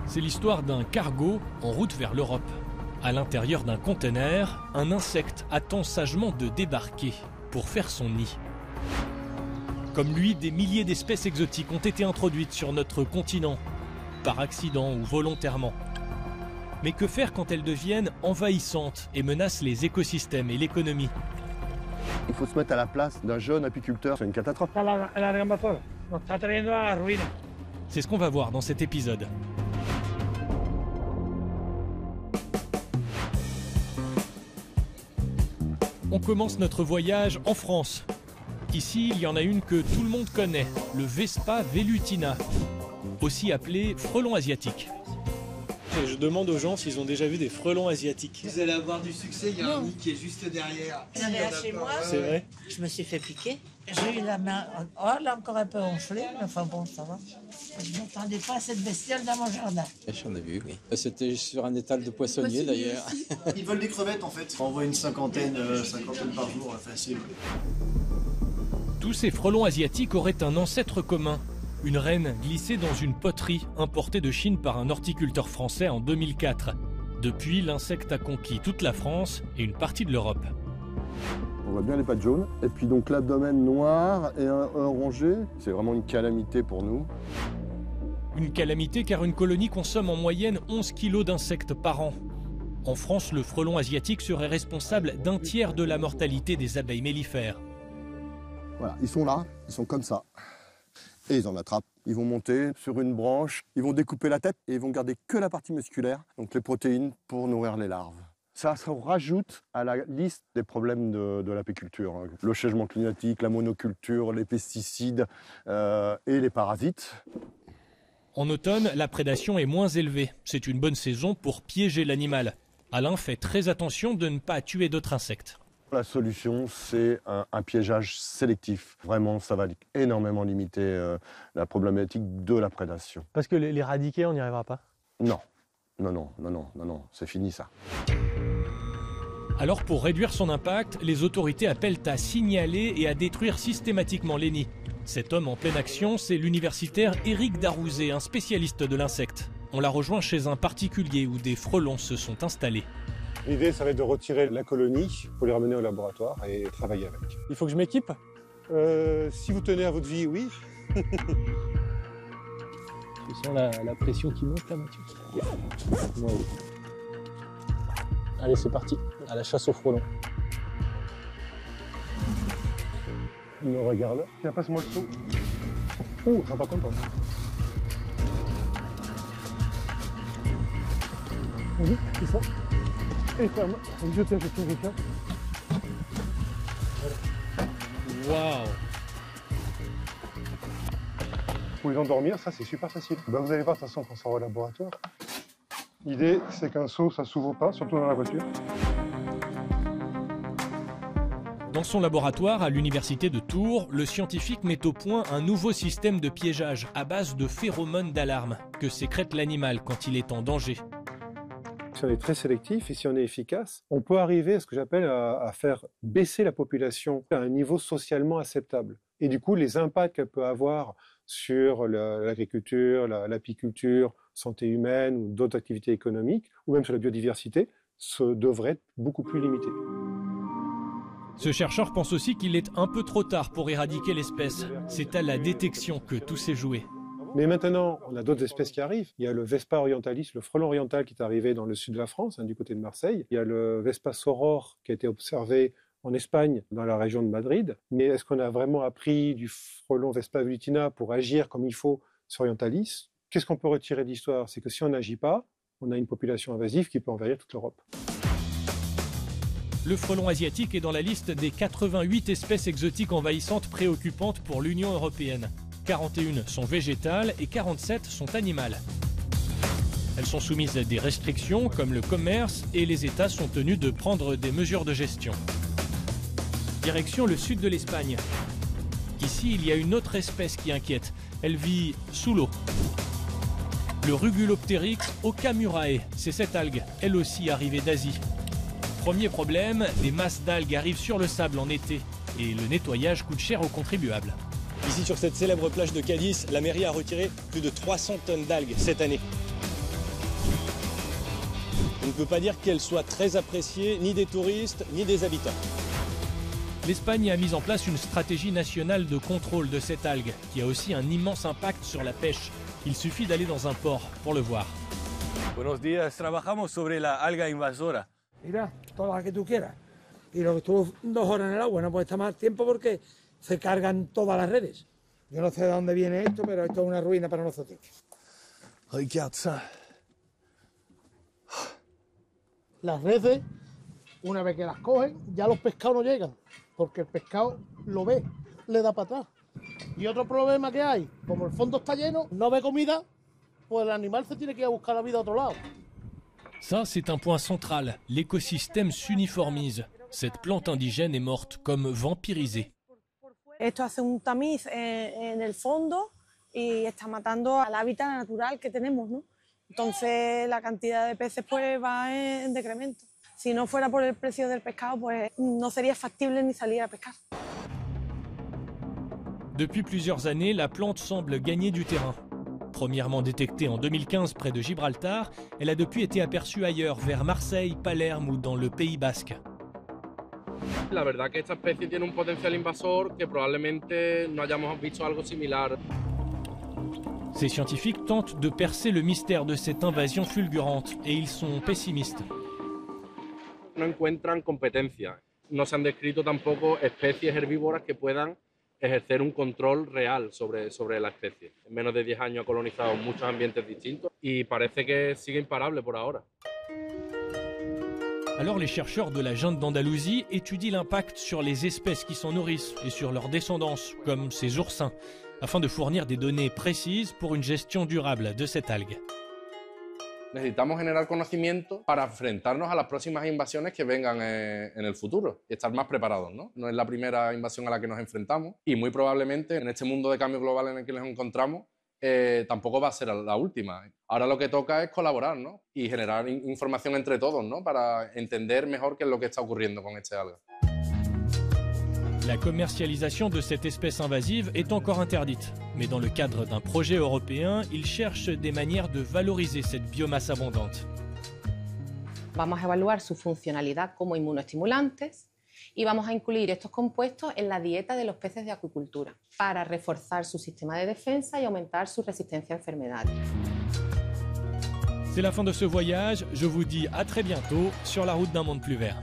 C'est l'histoire d'un cargo en route vers l'Europe. À l'intérieur d'un conteneur, un insecte attend sagement de débarquer pour faire son nid. Comme lui, des milliers d'espèces exotiques ont été introduites sur notre continent, par accident ou volontairement. Mais que faire quand elles deviennent envahissantes et menacent les écosystèmes et l'économie? Il faut se mettre à la place d'un jeune apiculteur, c'est une catastrophe. C'est ce qu'on va voir dans cet épisode. On commence notre voyage en France. Ici, il y en a une que tout le monde connaît, le Vespa velutina, aussi appelé frelon asiatique. Je demande aux gens s'ils ont déjà vu des frelons asiatiques. Vous allez avoir du succès, il y a un nid qui est juste derrière. Il y en avait un chez moi. C'est vrai? Je me suis fait piquer. J'ai eu la main, oh, là encore un peu enflée, mais enfin bon, ça va. Je ne m'attendais pas à cette bestiole dans mon jardin. J'en ai vu, oui. C'était sur un étal de poissonnier d'ailleurs. Ils veulent des crevettes en fait. On envoie une cinquantaine par jour, facile. Tous ces frelons asiatiques auraient un ancêtre commun. Une reine glissée dans une poterie importée de Chine par un horticulteur français en 2004. Depuis, l'insecte a conquis toute la France et une partie de l'Europe. On voit bien les pattes jaunes. Et puis donc l'abdomen noir et un rongé. C'est vraiment une calamité pour nous. Une calamité car une colonie consomme en moyenne 11 kilos d'insectes par an. En France, le frelon asiatique serait responsable d'un tiers de la mortalité des abeilles mellifères. Voilà, ils sont là, ils sont comme ça. Et ils en attrapent. Ils vont monter sur une branche, ils vont découper la tête et ils vont garder que la partie musculaire, donc les protéines pour nourrir les larves. Ça rajoute à la liste des problèmes de l'apiculture. Le changement climatique, la monoculture, les pesticides et les parasites. En automne, la prédation est moins élevée. C'est une bonne saison pour piéger l'animal. Alain fait très attention de ne pas tuer d'autres insectes. La solution, c'est un piégeage sélectif. Vraiment, ça va énormément limiter la problématique de la prédation. Parce que l'éradiquer, on n'y arrivera pas? Non, c'est fini ça. Alors pour réduire son impact, les autorités appellent à signaler et à détruire systématiquement les nids. Cet homme en pleine action, c'est l'universitaire Éric Darouzé, un spécialiste de l'insecte. On l'a rejoint chez un particulier où des frelons se sont installés. L'idée, ça va être de retirer la colonie pour les ramener au laboratoire et travailler avec. Il faut que je m'équipe? Si vous tenez à votre vie, oui. Tu sens la pression qui monte là, Mathieu? Moi, oui. Allez, c'est parti. À la chasse aux frelons. Il me regarde. Tiens, passe-moi le seau. Oh, j'en pas content. Oui, c'est ça. Et ferme. Je tiens. Waouh! Pour les endormir, ça c'est super facile. Ben, vous allez voir de toute façon quand on sort au laboratoire. L'idée, c'est qu'un seau, ça s'ouvre pas, surtout dans la voiture. Dans son laboratoire à l'université de Tours, le scientifique met au point un nouveau système de piégeage à base de phéromones d'alarme que sécrète l'animal quand il est en danger. Si on est très sélectif et si on est efficace, on peut arriver à ce que j'appelle à faire baisser la population à un niveau socialement acceptable. Et du coup, les impacts qu'elle peut avoir sur l'agriculture, l'apiculture, santé humaine ou d'autres activités économiques, ou même sur la biodiversité, devraient être beaucoup plus limités. Ce chercheur pense aussi qu'il est un peu trop tard pour éradiquer l'espèce. C'est à la détection que tout s'est joué. Mais maintenant, on a d'autres espèces qui arrivent. Il y a le Vespa orientalis, le frelon oriental qui est arrivé dans le sud de la France, du côté de Marseille. Il y a le Vespa soror qui a été observé en Espagne, dans la région de Madrid. Mais est-ce qu'on a vraiment appris du frelon Vespa velutina pour agir comme il faut sur orientalis? Qu'est-ce qu'on peut retirer de l'histoire? C'est que si on n'agit pas, on a une population invasive qui peut envahir toute l'Europe. Le frelon asiatique est dans la liste des 88 espèces exotiques envahissantes préoccupantes pour l'Union européenne. 41 sont végétales et 47 sont animales. Elles sont soumises à des restrictions comme le commerce et les États sont tenus de prendre des mesures de gestion. Direction le sud de l'Espagne. Ici, il y a une autre espèce qui inquiète. Elle vit sous l'eau. Le Rugulopteryx okamurae, c'est cette algue, elle aussi arrivée d'Asie. Premier problème, des masses d'algues arrivent sur le sable en été et le nettoyage coûte cher aux contribuables. Ici sur cette célèbre plage de Cadiz, la mairie a retiré plus de 300 tonnes d'algues cette année. On ne peut pas dire qu'elle soit très appréciée ni des touristes ni des habitants. L'Espagne a mis en place une stratégie nationale de contrôle de cette algue, qui a aussi un immense impact sur la pêche. Il suffit d'aller dans un port pour le voir. Buenos días, trabajamos sobre la alga invasora. Mira, todas las que tú quieras. Y lo que estuvo 2 horas en el agua no puede estar más tiempo porque se cargan todas las redes. Yo no sé de dónde viene esto, pero esto es una ruina para nosotros. Regarde ça. Las redes, una vez que las cogen, ya los pescados no llegan, porque el pescado lo ve, le da para atrás. Y otro problema que hay, como el fondo está lleno, no ve comida, pues el animal se tiene que ir a buscar la vida a otro lado. Ça, c'est un point central. L'écosystème s'uniformise. Cette plante indigène est morte, comme vampirisée. Esto hace un tamiz en el fondo y está matando al hábitat natural que tenemos, ¿no? Entonces la cantidad de peces pues va en decremento. Si no fuera por el precio del pescado, pues no sería factible ni salir a pescar. Depuis plusieurs années, la plante semble gagner du terrain. Premièrement détectée en 2015 près de Gibraltar, elle a depuis été aperçue ailleurs, vers Marseille, Palerme ou dans le Pays Basque. La verdad que esta especie tiene un potencial invasor que probablemente no hayamos visto algo similar. Ces scientifiques tentent de percer le mystère de cette invasion fulgurante et ils sont pessimistes. No encuentran competencia. No se han descrito tampoco especies herbívoras que puedan ejercer un control real sobre la especie. En menos de 10 años ha colonizado muchos ambientes distintos y parece que sigue imparable por ahora. Alors les chercheurs de la junte d'Andalousie étudient l'impact sur les espèces qui s'en nourrissent et sur leur descendance, comme ces oursins, afin de fournir des données précises pour une gestion durable de cette algue. Necesitamos generar conocimiento para enfrentarnos a las próximas invasiones que vengan en el futuro y estar más preparados, ¿no? No es la primera invasión a la que nos enfrentamos y muy probablemente en este mundo de cambio global en el que nos encontramos tampoco va a ser la última. Ahora lo que toca es colaborar, ¿no? Y generar información entre todos, ¿no? Para entender mejor qué es lo que está ocurriendo con esta alga. La commercialisation de cette espèce invasive est encore interdite. Mais dans le cadre d'un projet européen, ils cherchent des manières de valoriser cette biomasse abondante. Vamos a evaluar su funcionalidad como inmunoestimulantes y vamos a incluir estos compuestos en la dieta de los peces de acuicultura para reforzar su sistema de defensa y aumentar su resistencia a enfermedades. C'est la fin de ce voyage. Je vous dis à très bientôt sur la route d'un monde plus vert.